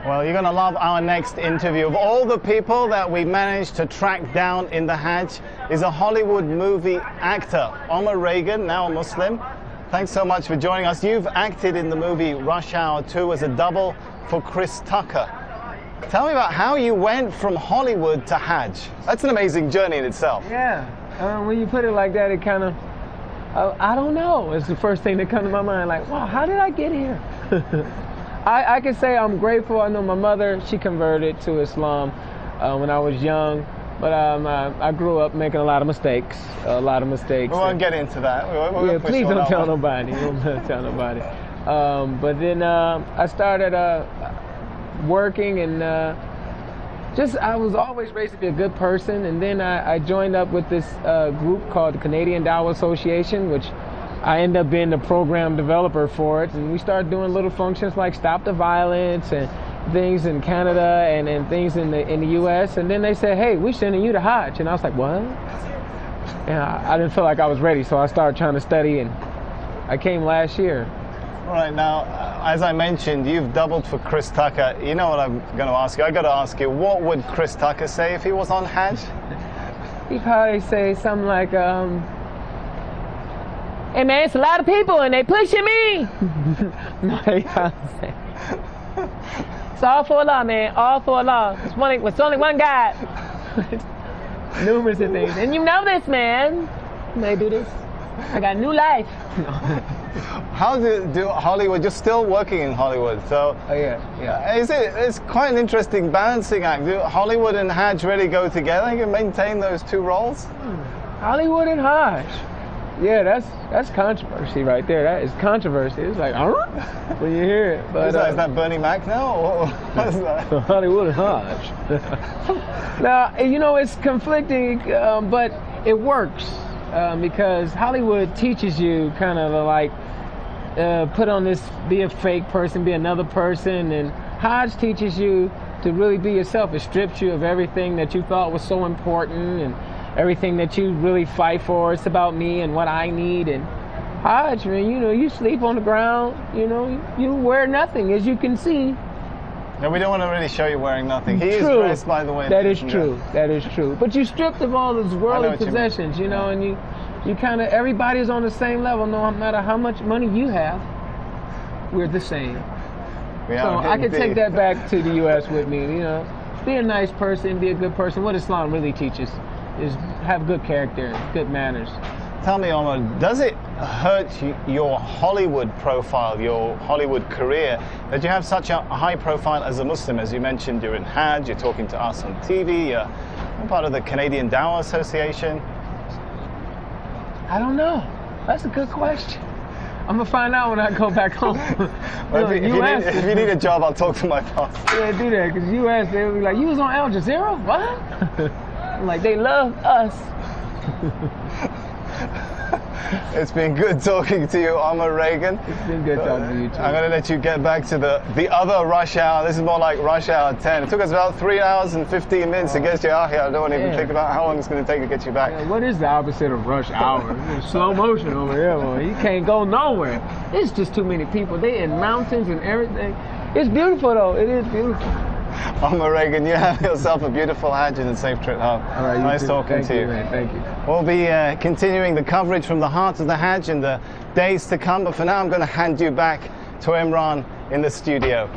Well, you're going to love our next interview. Of all the people that we managed to track down in the Hajj is a Hollywood movie actor, Omar Reagan, now a Muslim. Thanks so much for joining us. You've acted in the movie Rush Hour 2 as a double for Chris Tucker. Tell me about how you went from Hollywood to Hajj. That's an amazing journey in itself. Yeah, when you put it like that, it kind of, I don't know. It's the first thing that comes to my mind, like, wow, how did I get here? I can say I'm grateful. I know my mother, she converted to Islam when I was young, but I grew up making a lot of mistakes, We won't get into that. Yeah, please don't tell nobody. Don't tell nobody. But then I started working and I was always raised to be a good person, and then I joined up with this group called the Canadian Dawah Association, which I ended up being the program developer for it, and we started doing little functions like Stop the Violence and things in Canada and things in the U.S. And then they said, hey, we're sending you to Hajj. And I was like, what? And I didn't feel like I was ready, so I started trying to study, and I came last year. All right, now, as I mentioned, you've doubled for Chris Tucker. You know what I'm going to ask you? I got to ask you, what would Chris Tucker say if he was on Hajj? He'd probably say something like, hey man, it's a lot of people and they pushing me. No, he probably say, it's all for Allah, man, all for Allah. It's only one God. Numerous of things. And you know this, man. They do this. I got new life. How do Hollywood, you're still working in Hollywood, so yeah. It's quite an interesting balancing act. Do Hollywood and Hajj really go together? You can maintain those two roles? Hollywood and Hajj. Yeah, that's controversy right there. That is controversy. It's like, when you hear it. But, is that Bernie Mac now? Or what is that? Hollywood and Hajj. Now, you know, it's conflicting, but it works. Because Hollywood teaches you kind of like put on this, be a fake person, be another person, and Hajj teaches you to really be yourself. It strips you of everything that you thought was so important and everything that you really fight for. It's about me and what I need. And Hajj, man, you know, you sleep on the ground, you know, you wear nothing, as you can see. No, we don't want to really show you wearing nothing. He is dressed, by the way. That is true. That is true. But you stripped of all those worldly possessions, you know, and you kind of, everybody's on the same level, no matter how much money you have. We're the same. So I can take that back to the U.S. with me, you know. Be a nice person, be a good person. What Islam really teaches is have good character, good manners. Tell me, Omar, does it hurt your Hollywood profile, your Hollywood career, that you have such a high profile as a Muslim? As you mentioned, you're in Hajj, you're talking to us on TV, you're part of the Canadian Dawah Association. I don't know. That's a good question. I'm going to find out when I go back home. Well, if you need a job, I'll talk to my boss. Yeah, do that, because U.S., they'll be like, you was on Al Jazeera? What? I'm like, they love us. It's been good talking to you, Omar Reagan. It's been good talking to you too. I'm going to let you get back to the other rush hour. This is more like rush hour 10. It took us about 3 hours and 15 minutes to get you out here. I don't want to even think about how long it's going to take to get you back. Yeah, what is the opposite of rush hour? Slow motion over here, boy. You can't go nowhere. It's just too many people. They in mountains and everything. It's beautiful though. It is beautiful. Omar Reagan, you have yourself a beautiful Hajj and a safe trip home. All right, nice talking to you. Man. Thank you. We'll be continuing the coverage from the heart of the Hajj in the days to come, but for now I'm going to hand you back to Imran in the studio.